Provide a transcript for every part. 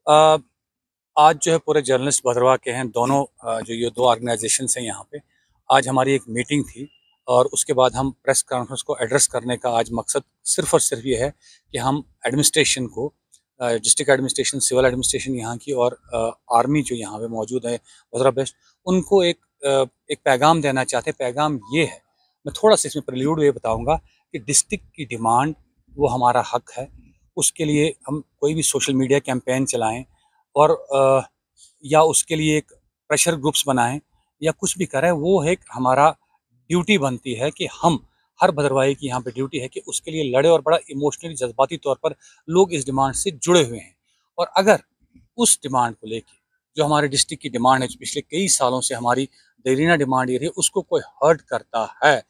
अ, आज जो है पूरे जर्नलिस्ट भद्रवाह के हैं दोनों, जो ये दो ऑर्गेनाइजेशंस हैं यहाँ पे। आज हमारी एक मीटिंग थी और उसके बाद हम प्रेस कॉन्फ्रेंस को एड्रेस करने का आज मकसद सिर्फ और सिर्फ ये है कि हम एडमिनिस्ट्रेशन को, डिस्ट्रिक्ट एडमिनिस्ट्रेशन, सिविल एडमिनिस्ट्रेशन यहाँ की और आर्मी जो यहाँ पे मौजूद है भद्रवाह बेस्ट, उनको एक पैगाम देना चाहते हैं। पैगाम ये है, मैं थोड़ा सा इसमें प्रिल्यूड ये बताऊँगा कि डिस्ट्रिक्ट की डिमांड वो हमारा हक है। उसके लिए हम कोई भी सोशल मीडिया कैंपेन चलाएँ और या उसके लिए एक प्रेशर ग्रुप्स बनाएं या कुछ भी करें, वो एक हमारा ड्यूटी बनती है कि हम हर भद्रवाही की यहाँ पे ड्यूटी है कि उसके लिए लड़े। और बड़ा इमोशनली जज्बाती तौर पर लोग इस डिमांड से जुड़े हुए हैं। और अगर उस डिमांड को लेके, जो हमारे डिस्ट्रिक्ट की डिमांड है, जो पिछले कई सालों से हमारी देरीना डिमांड ये रही, उसको कोई हर्ट करता है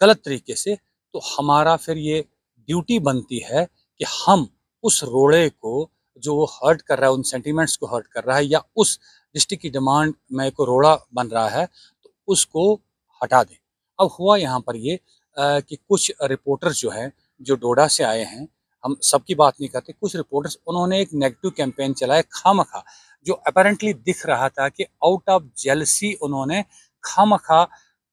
गलत तरीके से, तो हमारा फिर ये ड्यूटी बनती है कि हम उस रोड़े को, जो वो हर्ट कर रहा है, उन सेंटिमेंट्स को हर्ट कर रहा है या उस डिस्ट्रिक्ट की डिमांड में कोई रोड़ा बन रहा है, तो उसको हटा दें। अब हुआ यहाँ पर ये कि कुछ रिपोर्टर्स जो हैं, जो डोडा से आए हैं, हम सबकी बात नहीं करते, कुछ रिपोर्टर्स उन्होंने एक नेगेटिव कैंपेन चलाया खामखा, जो अपैरेंटली दिख रहा था कि आउट ऑफ जेलसी उन्होंने खामखा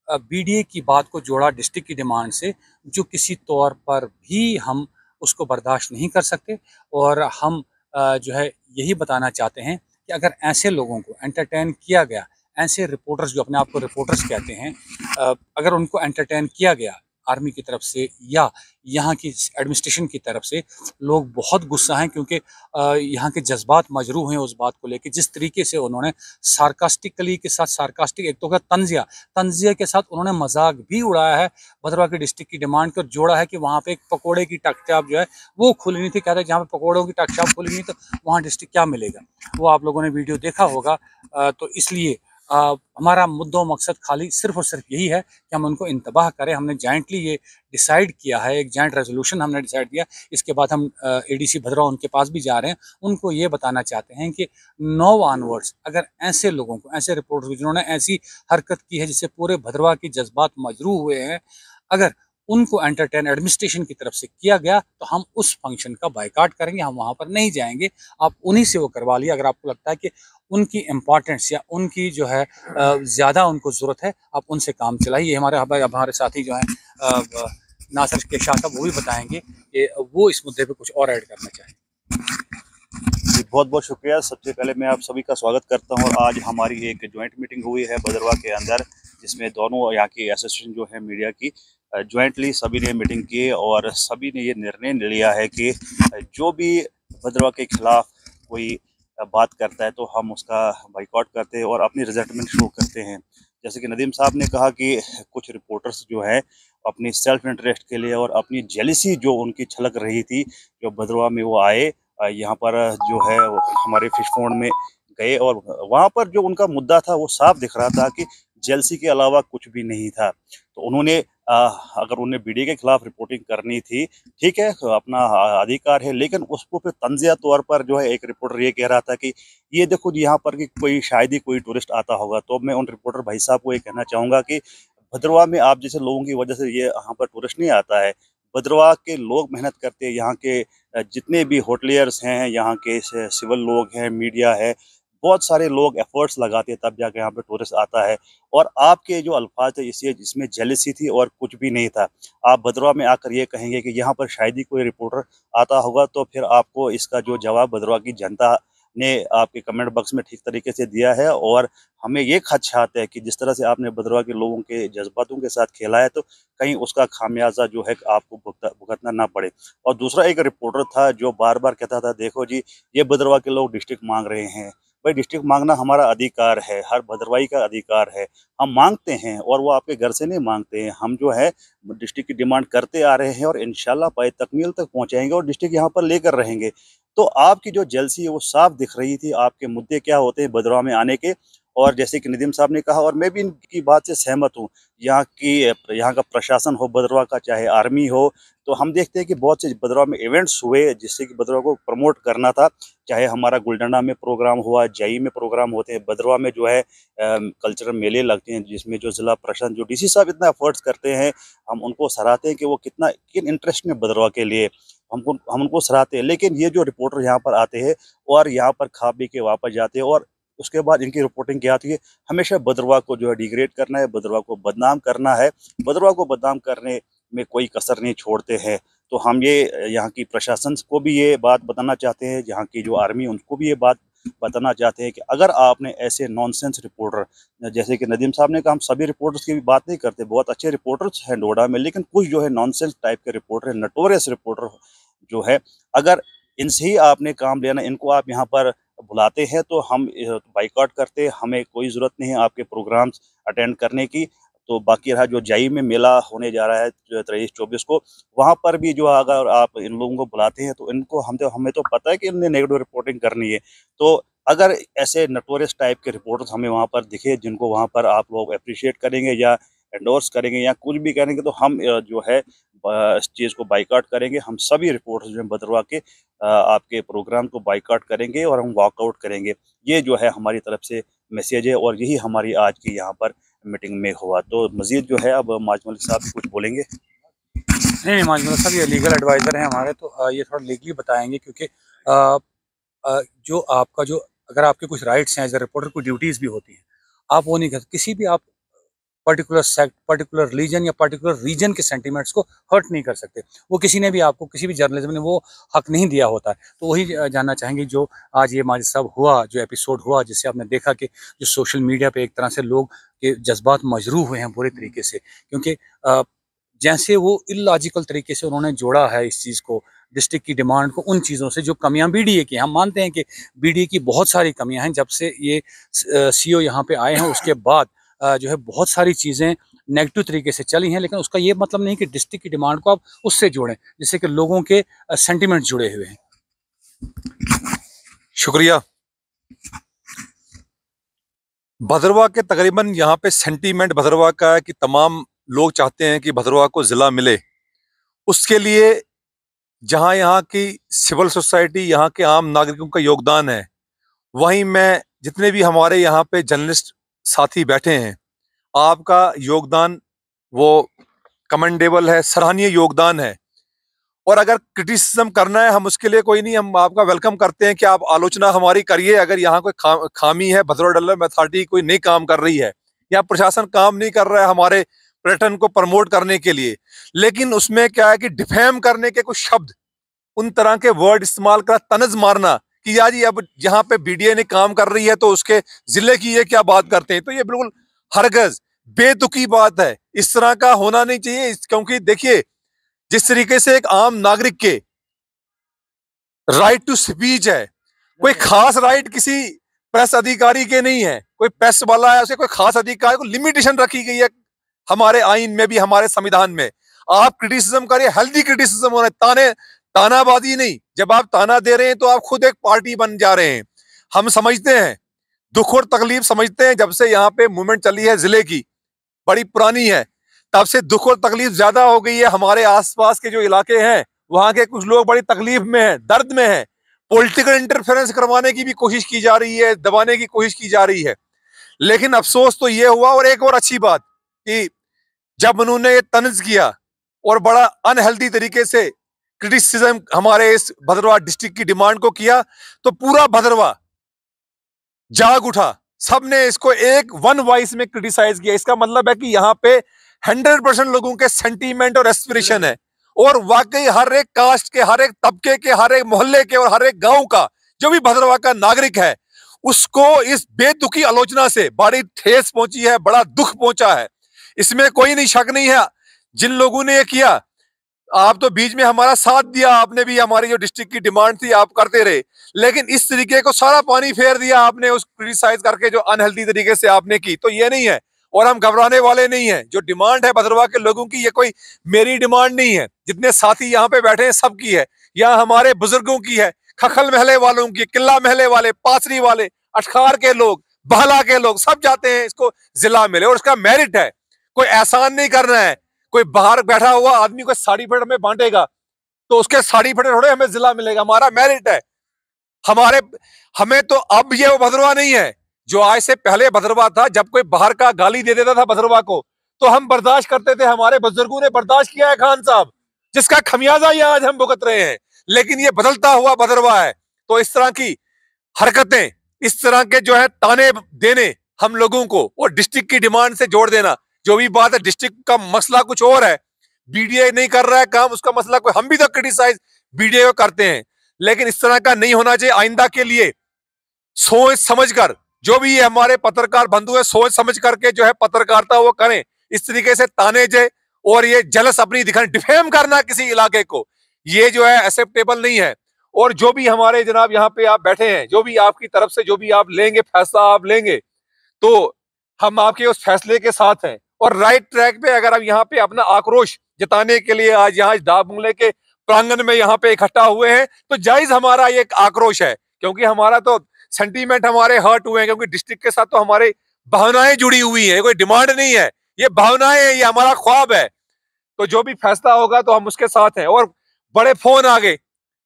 बीडीए की बात को जोड़ा डिस्ट्रिक्ट की डिमांड से, जो किसी तौर पर भी हम उसको बर्दाश्त नहीं कर सकते। और हम जो है यही बताना चाहते हैं कि अगर ऐसे लोगों को एंटरटेन किया गया, ऐसे रिपोर्टर्स जो अपने आप को रिपोर्टर्स कहते हैं, अगर उनको एंटरटेन किया गया आर्मी की तरफ से या यहाँ की एडमिनिस्ट्रेशन की तरफ से, लोग बहुत गुस्सा हैं क्योंकि यहाँ के जज्बात मजरूह हैं उस बात को लेके। जिस तरीके से उन्होंने सार्कास्टिकली के साथ, सार्कास्टिक एक तो का तंजिया तंजिया के साथ उन्होंने मजाक भी उड़ाया है भद्रवाह के डिस्ट्रिक्ट की डिमांड को, जोड़ा है कि वहाँ पे एक पकोड़े की टकचाप जो है वो खुली नहीं थी। कहते हैं जहाँ पे पकोड़ों की टकचाप खुली नहीं तो वहाँ डिस्ट्रिक्ट क्या मिलेगा। वो आप लोगों ने वीडियो देखा होगा। तो इसलिए हमारा मुद्दा मकसद खाली सिर्फ और सिर्फ यही है कि हम उनको इंतबाह करें। हमने जॉइंटली ये डिसाइड किया है, एक जॉइंट रेजोल्यूशन हमने डिसाइड किया। इसके बाद हम एडीसी भद्रवाह उनके पास भी जा रहे हैं, उनको ये बताना चाहते हैं कि नो ऑनवर्ड्स अगर ऐसे लोगों को, ऐसे रिपोर्टर्स जिन्होंने ऐसी हरकत की है जिससे पूरे भद्रवाह के जज्बात मजरूह हुए हैं, अगर उनको एंटरटेन एडमिनिस्ट्रेशन की तरफ से किया गया तो हम उस फंक्शन का बायकॉट करेंगे, हम वहाँ पर नहीं जाएंगे। आप उन्हीं से वो करवा लिया अगर आपको लगता है कि उनकी इम्पोर्टेंस या उनकी जो है ज़्यादा उनको ज़रूरत है, आप उनसे काम चलाइए। हमारे हमारे साथी जो हैं नासिर के शाह साहब, वो भी बताएंगे कि वो इस मुद्दे पे कुछ और ऐड करना चाहें। जी, बहुत बहुत शुक्रिया। सबसे पहले मैं आप सभी का स्वागत करता हूं। और आज हमारी एक ज्वाइंट मीटिंग हुई है भद्रवाह के अंदर, जिसमें दोनों यहाँ की एसोसिएशन जो है मीडिया की, ज्वाइंटली सभी ने मीटिंग की और सभी ने ये निर्णय लिया है कि जो भी भद्रवाह के खिलाफ कोई बात करता है तो हम उसका बाइकआउट करते हैं और अपनी रिजल्टमेंट शो करते हैं। जैसे कि नदीम साहब ने कहा कि कुछ रिपोर्टर्स जो है अपनी सेल्फ इंटरेस्ट के लिए और अपनी जेलिसी जो उनकी छलक रही थी, जो भद्रवाह में वो आए, यहाँ पर जो है हमारे फिश पॉन्ड में गए और वहाँ पर जो उनका मुद्दा था वो साफ दिख रहा था कि जेलसी के अलावा कुछ भी नहीं था। तो उन्होंने अगर उन्हें बीडी के खिलाफ रिपोर्टिंग करनी थी, ठीक है, अपना अधिकार है, लेकिन उसको फिर तंजिया तौर पर जो है एक रिपोर्टर ये कह रहा था कि ये देखो जी यहाँ पर कि कोई शायद ही कोई टूरिस्ट आता होगा। तो मैं उन रिपोर्टर भाई साहब को ये कहना चाहूँगा कि भद्रवाह में आप जैसे लोगों की वजह से ये यहाँ पर टूरिस्ट नहीं आता है। भद्रवाह के लोग मेहनत करते हैं, यहाँ के जितने भी होटलियर्स हैं, यहाँ के सिविल लोग हैं, मीडिया है, बहुत सारे लोग एफर्ट्स लगाते हैं, तब जाके यहाँ पे टूरिस्ट आता है। और आपके जो अल्फाज थे इसे जिसमें जेलसी थी और कुछ भी नहीं था। आप भद्रवाह में आकर ये कहेंगे कि यहाँ पर शायद ही कोई रिपोर्टर आता होगा, तो फिर आपको इसका जो जवाब भद्रवाह की जनता ने आपके कमेंट बॉक्स में ठीक तरीके से दिया है। और हमें ये खदशात है कि जिस तरह से आपने भद्रवाह के लोगों के जज्बातों के साथ खेला है, तो कहीं उसका खामियाजा जो है आपको भुगतना ना पड़े। और दूसरा एक रिपोर्टर था जो बार बार कहता था, देखो जी ये भद्रवाह के लोग डिस्ट्रिक्ट मांग रहे हैं। भाई डिस्ट्रिक्ट मांगना हमारा अधिकार है, हर भद्रवाही का अधिकार है। हम मांगते हैं और वो आपके घर से नहीं मांगते हैं। हम जो है डिस्ट्रिक्ट की डिमांड करते आ रहे हैं और इंशाल्लाह पाए तकमील तक पहुंचाएंगे और डिस्ट्रिक्ट यहाँ पर लेकर रहेंगे। तो आपकी जो जेलसी है वो साफ दिख रही थी, आपके मुद्दे क्या होते हैं भद्रवाह में आने के। और जैसे कि नदीम साहब ने कहा, और मैं भी इनकी बात से सहमत हूँ, यहाँ का प्रशासन हो भद्रवाह का, चाहे आर्मी हो, तो हम देखते हैं कि बहुत से भद्रवाह में इवेंट्स हुए जिससे कि भद्रवाह को प्रमोट करना था। चाहे हमारा गुलडंडा में प्रोग्राम हुआ, जई में प्रोग्राम होते हैं, भद्रवाह में जो है कल्चरल मेले लगते हैं, जिसमें जो जिला प्रशासन, जो डीसी साहब इतना एफर्ट्स करते हैं, हम उनको सराहते हैं कि वो कितना किन इंटरेस्ट में भद्रवाह के लिए हम उनको सराहते हैं। लेकिन ये जो रिपोर्टर यहाँ पर आते हैं और यहाँ पर खा पी के वापस जाते हैं, और उसके बाद इनकी रिपोर्टिंग क्या आती है, हमेशा भद्रवाह को जो है डिग्रेड करना है, भद्रवाह को बदनाम करना है। भद्रवाह को बदनाम करने में कोई कसर नहीं छोड़ते हैं। तो हम ये यहाँ की प्रशासन को भी ये बात बताना चाहते हैं, यहाँ की जो आर्मी उनको भी ये बात बताना चाहते हैं कि अगर आपने ऐसे नॉनसेंस रिपोर्टर, जैसे कि नदीम साहब ने कहा, हम सभी रिपोर्टर्स की भी बात नहीं करते, बहुत अच्छे रिपोर्टर्स हैं नोएडा में, लेकिन कुछ जो है नॉनसेंस टाइप के रिपोर्टर हैं, नटोरियस रिपोर्टर जो है, अगर इनसे ही आपने काम लेना, इनको आप यहाँ पर बुलाते हैं तो हम बाइकआउट करते हैं। हमें कोई ज़रूरत नहीं है आपके प्रोग्राम्स अटेंड करने की। तो बाकी रहा जो जाई में मेला होने जा रहा है 23-24 को, वहाँ पर भी जो अगर आप इन लोगों को बुलाते हैं तो इनको हमें तो पता है कि इन्हें नेगेटिव रिपोर्टिंग करनी है। तो अगर ऐसे नटोरियस टाइप के रिपोर्टर्स हमें वहाँ पर दिखे, जिनको वहाँ पर आप लोग अप्रिशिएट करेंगे या एंडोर्स करेंगे या कुछ भी करेंगे, तो हम जो है इस चीज़ को बाइकआउट करेंगे। हम सभी रिपोर्टर्स जो हैं भद्रवाह के आपके प्रोग्राम को बाइकआउट करेंगे और हम वॉकआउट करेंगे। ये जो है हमारी तरफ से मैसेज है और यही हमारी आज की यहाँ पर मीटिंग में हुआ। तो मज़ीद जो है अब माज मलिक साहब कुछ बोलेंगे। नहीं, माज मलिक साहब ये लीगल एडवाइज़र हैं हमारे, तो ये थोड़ा लीगली बताएंगे, क्योंकि जो आपका जो अगर आपके कुछ राइट्स हैं एज ए रिपोर्टर, कोई ड्यूटीज़ भी होती हैं, आप वो नहीं कर, किसी भी आप पर्टिकुलर सेक्ट, पर्टिकुलर रिलीजन या पर्टिकुलर रीजन के सेंटिमेंट्स को हर्ट नहीं कर सकते। वो किसी ने भी आपको, किसी भी जर्नलिज्म ने वो हक नहीं दिया होता है। तो वही जानना चाहेंगे जो आज ये माजिद साहब हुआ, जो एपिसोड हुआ, जिससे आपने देखा कि जो सोशल मीडिया पे एक तरह से लोग के जज्बात मजरूह हुए हैं बुरे तरीके से, क्योंकि जैसे वो इलॉजिकल तरीके से उन्होंने जोड़ा है इस चीज़ को, डिस्ट्रिक्ट की डिमांड को उन चीज़ों से जो कमियां बीडीए की, हम मानते हैं कि बीडीए की बहुत सारी कमियां हैं। जब से ये सीओ यहाँ पे आए हैं उसके बाद जो है बहुत सारी चीज़ें नेगेटिव तरीके से चली हैं, लेकिन उसका ये मतलब नहीं कि डिस्ट्रिक्ट की डिमांड को आप उससे जोड़ें, जिससे कि लोगों के सेंटिमेंट जुड़े हुए हैं। शुक्रिया। भद्रवाह के तकरीबन यहाँ पे सेंटीमेंट भद्रवाह का है कि तमाम लोग चाहते हैं कि भद्रवाह को ज़िला मिले। उसके लिए जहाँ यहाँ की सिविल सोसाइटी, यहाँ के आम नागरिकों का योगदान है, वहीं मैं जितने भी हमारे यहाँ पे जर्नलिस्ट साथी बैठे हैं, आपका योगदान वो कमेंडेबल है, सराहनीय योगदान है। और अगर क्रिटिसिज्म करना है, हम उसके लिए कोई नहीं, हम आपका वेलकम करते हैं कि आप आलोचना हमारी करिए। अगर यहाँ कोई खामी है, भद्रवाह डेवलपमेंट अथॉरिटी कोई नहीं काम कर रही है या प्रशासन काम नहीं कर रहा है हमारे पर्यटन को प्रमोट करने के लिए, लेकिन उसमें क्या है कि डिफेम करने के कुछ शब्द, उन तरह के वर्ड इस्तेमाल कर तनज मारना कि यार जी अब यहाँ पे बीडीए ने काम कर रही है तो उसके जिले की ये क्या बात करते हैं, तो ये बिल्कुल हरगज बेतुकी बात है। इस तरह का होना नहीं चाहिए, क्योंकि देखिए जिस तरीके से एक आम नागरिक के राइट टू स्पीच है, कोई खास राइट किसी प्रेस अधिकारी के नहीं है, कोई प्रेस वाला है उसे कोई खास अधिकार को लिमिटेशन रखी गई है हमारे आइन में भी, हमारे संविधान में। आप क्रिटिसिज्म करिए, हेल्दी क्रिटिसिज्म होना, तानाबाजी नहीं। जब आप ताना दे रहे हैं तो आप खुद एक पार्टी बन जा रहे हैं। हम समझते हैं, दुख और तकलीफ समझते हैं। जब से यहाँ पे मूवमेंट चली है जिले की, बड़ी पुरानी है, तब से दुख और तकलीफ ज्यादा हो गई है। हमारे आसपास के जो इलाके हैं वहां के कुछ लोग बड़ी तकलीफ में हैं, दर्द में हैं। पॉलिटिकल इंटरफेरेंस करवाने की भी कोशिश की जा रही है, दबाने की कोशिश की जा रही है। लेकिन अफसोस तो ये हुआ, और एक और अच्छी बात कि जब उन्होंने ये तंज किया और बड़ा अनहेल्दी तरीके से क्रिटिसिज्म हमारे इस भद्रवाह डिस्ट्रिक्ट की डिमांड को किया, तो पूरा भद्रवाह जाग उठा। सबने इसको एक वन वॉइस में क्रिटिसाइज किया। इसका मतलब है कि यहाँ पे 100% लोगों के सेंटीमेंट और एस्पिरेशन है, और वाकई हर एक कास्ट के, हर एक तबके के, हर एक मोहल्ले के और हर एक गांव का जो भी भद्रवाह का नागरिक है, उसको इस बेतुकी आलोचना से बड़ी ठेस पहुंची है, बड़ा दुख पहुंचा है। इसमें कोई नहीं, शक नहीं है। जिन लोगों ने ये किया, आप तो बीच में हमारा साथ दिया, आपने भी हमारी जो डिस्ट्रिक्ट की डिमांड थी आप करते रहे, लेकिन इस तरीके को सारा पानी फेर दिया आपने उस क्रिटिसाइज करके जो अनहेल्दी तरीके से आपने की। तो ये नहीं है, और हम घबराने वाले नहीं है। जो डिमांड है भद्रवाह के लोगों की, ये कोई मेरी डिमांड नहीं है, जितने साथी यहाँ पे बैठे हैं सबकी है, यहाँ हमारे बुजुर्गों की है, खखल महले वालों की, किला महले वाले, पासरी वाले, अटखार के लोग, बहला के लोग, सब जाते हैं इसको जिला मिले। और उसका मेरिट है, कोई एहसान नहीं करना है। कोई बाहर बैठा हुआ आदमी को साड़ी फट में बांटेगा तो उसके साड़ी फटे थोड़े हमें जिला मिलेगा। हमारा मेरिट है, हमें तो अब ये वो भद्रवाह नहीं है जो आज से पहले भद्रवाह था। जब कोई बाहर का गाली दे देता था भद्रवाह को तो हम बर्दाश्त करते थे, हमारे बुजुर्गों ने बर्दाश्त किया है। खान साहब, जिसका खमियाजा ये आज हम भुगत रहे हैं। लेकिन ये बदलता हुआ भद्रवाह है। तो इस तरह की हरकतें, इस तरह के जो है ताने देने हम लोगों को, वो डिस्ट्रिक्ट की डिमांड से जोड़ देना, जो भी बात है डिस्ट्रिक्ट का मसला कुछ और है, बीडीए नहीं कर रहा है काम, उसका मसला कोई, हम भी तो क्रिटिसाइज बीडीए को करते हैं, लेकिन इस तरह का नहीं होना चाहिए। आइंदा के लिए सोच समझकर, जो भी हमारे पत्रकार बंधु है, सोच समझ करके जो है पत्रकारिता वो करें। इस तरीके से ताने जे और ये जलस अपनी दिखाने, डिफेम करना किसी इलाके को, ये जो है एक्सेप्टेबल नहीं है। और जो भी हमारे जनाब यहाँ पे आप बैठे हैं, जो भी आपकी तरफ से जो भी आप लेंगे फैसला आप लेंगे, तो हम आपके उस फैसले के साथ हैं और राइट ट्रैक पे। अगर आप यहाँ पे अपना आक्रोश जताने के लिए आज यहाँ डाक बंगले के प्रांगण में यहाँ पे इकट्ठा हुए हैं, तो जायज हमारा ये आक्रोश है, क्योंकि हमारा तो सेंटीमेंट हमारे हर्ट हुए हैं, क्योंकि डिस्ट्रिक्ट के साथ तो हमारी भावनाएं जुड़ी हुई हैं, कोई डिमांड नहीं है, ये भावनाएं है, ये हमारा ख्वाब है। तो जो भी फैसला होगा तो हम उसके साथ हैं। और बड़े फोन आ गए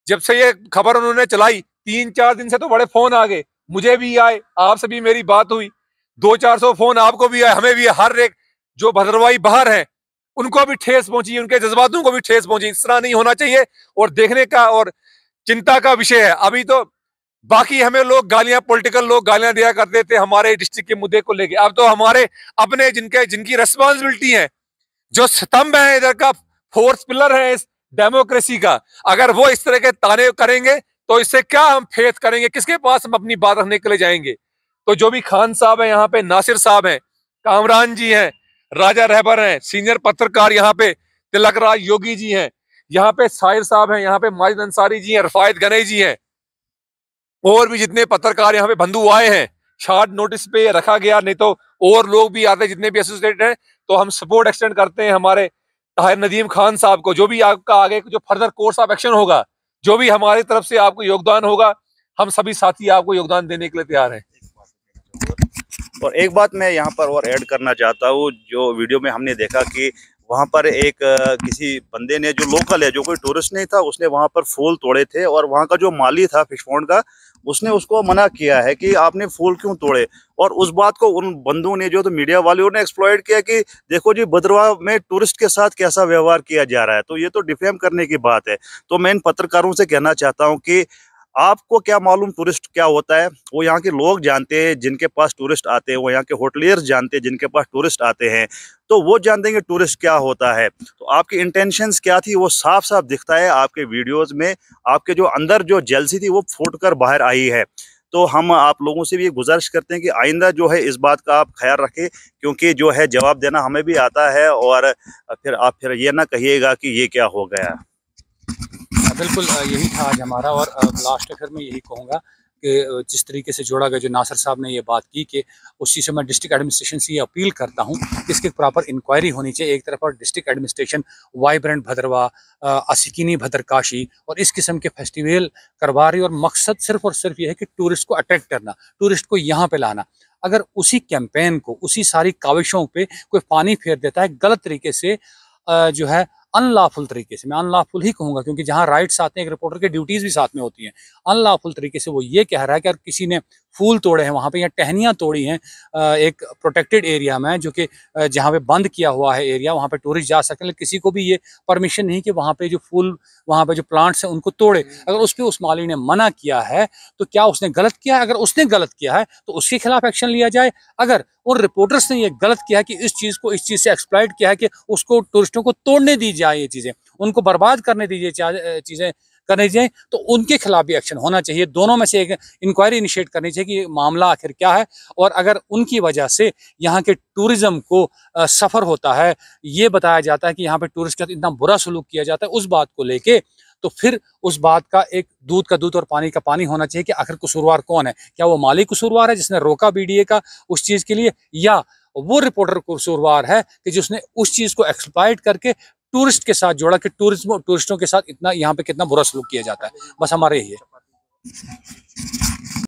जब से ये खबर उन्होंने चलाई, 3-4 दिन से तो बड़े फोन आ गए, मुझे भी आए, आपसे भी मेरी बात हुई, 200-400 फोन आपको भी आए, हमें भी, हर एक जो भद्रवाही बाहर है उनको भी ठेस पहुंची, उनके जज्बातों को भी ठेस पहुंची। इस तरह नहीं होना चाहिए और देखने का और चिंता का विषय है। अभी तो बाकी हमें लोग गालियां, पॉलिटिकल लोग गालियां दिया करते थे हमारे डिस्ट्रिक्ट के मुद्दे को लेके, अब तो हमारे अपने जिनकी रेस्पॉन्सिबिलिटी है, जो स्तंभ है इधर का, फोर्थ पिलर है इस डेमोक्रेसी का, अगर वो इस तरह के ताने करेंगे तो इससे क्या हम फेथ करेंगे, किसके पास हम अपनी बात रखने के लिए जाएंगे। तो जो भी खान साहब है यहाँ पे, नासिर साहब हैं, कामरान जी हैं, राजा रहबर हैं, सीनियर पत्रकार यहाँ पे तिलक राज योगी जी हैं, यहाँ पे साहिर साहब हैं, यहाँ पे माजिद अंसारी जी हैं, रफायत गनई जी हैं, और भी जितने पत्रकार यहाँ पे बंधु आए हैं, शॉर्ट नोटिस पे रखा गया, नहीं तो और लोग भी आते हैं जितने भी एसोसिएटेड हैं। तो हम सपोर्ट एक्सटेंड करते हैं हमारे ताहिर नदीम खान साहब को, जो भी आपका आगे जो फर्दर कोर्स ऑफ एक्शन होगा, जो भी हमारी तरफ से आपको योगदान होगा, हम सभी साथी आपको योगदान देने के लिए तैयार हैं। और एक बात मैं यहाँ पर और ऐड करना चाहता हूँ, जो वीडियो में हमने देखा कि वहाँ पर एक किसी बंदे ने, जो लोकल है, जो कोई टूरिस्ट नहीं था, उसने वहाँ पर फूल तोड़े थे और वहाँ का जो माली था फिश पॉन्ड का, उसने उसको मना किया है कि आपने फूल क्यों तोड़े। और उस बात को उन बंधुओं ने, जो तो मीडिया वालों ने एक्सप्लॉइट किया कि देखो जी भद्रवाह में टूरिस्ट के साथ कैसा व्यवहार किया जा रहा है, तो ये तो डिफेम करने की बात है। तो मैं इन पत्रकारों से कहना चाहता हूँ कि आपको क्या मालूम टूरिस्ट क्या होता है, वो यहाँ के लोग जानते हैं जिनके पास टूरिस्ट आते हैं, वो यहाँ के होटलियर्स जानते हैं जिनके पास टूरिस्ट आते हैं, तो वो जानते हैं कि टूरिस्ट क्या होता है। तो आपकी इंटेंशंस क्या थी वो साफ साफ दिखता है आपके वीडियोस में, आपके जो अंदर जो जेलसी थी वो फूट कर बाहर आई है। तो हम आप लोगों से भी ये गुजारिश करते हैं कि आइंदा जो है इस बात का आप ख्याल रखें, क्योंकि जो है जवाब देना हमें भी आता है, और फिर आप फिर ये ना कहिएगा कि ये क्या हो गया। बिल्कुल यही था आज हमारा। और लास्ट फिर मैं यही कहूँगा कि जिस तरीके से जोड़ा गया, जो नासिर साहब ने ये बात की, कि उस चीज़ से मैं डिस्ट्रिक्ट एडमिनिस्ट्रेशन से ये अपील करता हूँ कि इसकी प्रॉपर इंक्वायरी होनी चाहिए। एक तरफ और डिस्ट्रिक्ट एडमिनिस्ट्रेशन वाइब्रेंट भद्रवाह, असिकिनी भद्रकाशी और इस किस्म के फेस्टिवल करवा रही है, और मकसद सिर्फ और सिर्फ ये है कि टूरिस्ट को अट्रैक्ट करना, टूरिस्ट को यहाँ पे लाना। अगर उसी कैंपेन को, उसी सारी काविशों पे कोई पानी फेर देता है गलत तरीके से, जो है अनलॉफुल तरीके से, मैं अनलॉफुल ही कहूँगा क्योंकि जहाँ राइट्स आते हैं एक रिपोर्टर की ड्यूटीज़ भी साथ में होती हैं, अनलॉफुल तरीके से वो ये कह रहा है कि अगर किसी ने फूल तोड़े हैं वहाँ पे या टहनियाँ तोड़ी हैं एक प्रोटेक्टेड एरिया में, जो कि जहाँ पे बंद किया हुआ है एरिया, वहाँ पे टूरिस्ट जा सकें, लेकिन किसी को भी ये परमिशन नहीं कि वहाँ पे जो फूल, वहाँ पे जो प्लांट्स हैं उनको तोड़े। अगर उस पर उस माली ने मना किया है तो क्या उसने गलत किया है? अगर उसने गलत किया है तो उसके खिलाफ एक्शन लिया जाए। अगर उन रिपोर्टर्स ने ये गलत किया है कि इस चीज़ को इस चीज़ से एक्सप्लॉइट किया है कि उसको टूरिस्टों को तोड़ने दी जाए, ये चीज़ें उनको बर्बाद करने दीजिए, चीज़ें करने चाहिए, तो उनके खिलाफ भी एक्शन होना चाहिए। दोनों में से एक इंक्वायरी इनिशिएट करनी चाहिए कि मामला आखिर क्या है, और अगर उनकी वजह से यहाँ के टूरिज्म को सफ़र होता है, ये बताया जाता है कि यहाँ पे टूरिस्ट के साथ इतना बुरा सलूक किया जाता है, उस बात को लेके तो फिर उस बात का एक दूध का दूध और पानी का पानी होना चाहिए कि आखिर कसूरवार कौन है। क्या वो माली कसूरवार है जिसने रोका बीडीए का उस चीज़ के लिए, या वो रिपोर्टर कसूरवार है कि जिसने उस चीज़ को एक्सप्लॉइट करके टूरिस्ट के साथ जोड़ा कि टूरिस्टों के साथ इतना यहाँ पे कितना बुरा सलूक किया जाता है। बस हमारे यही है।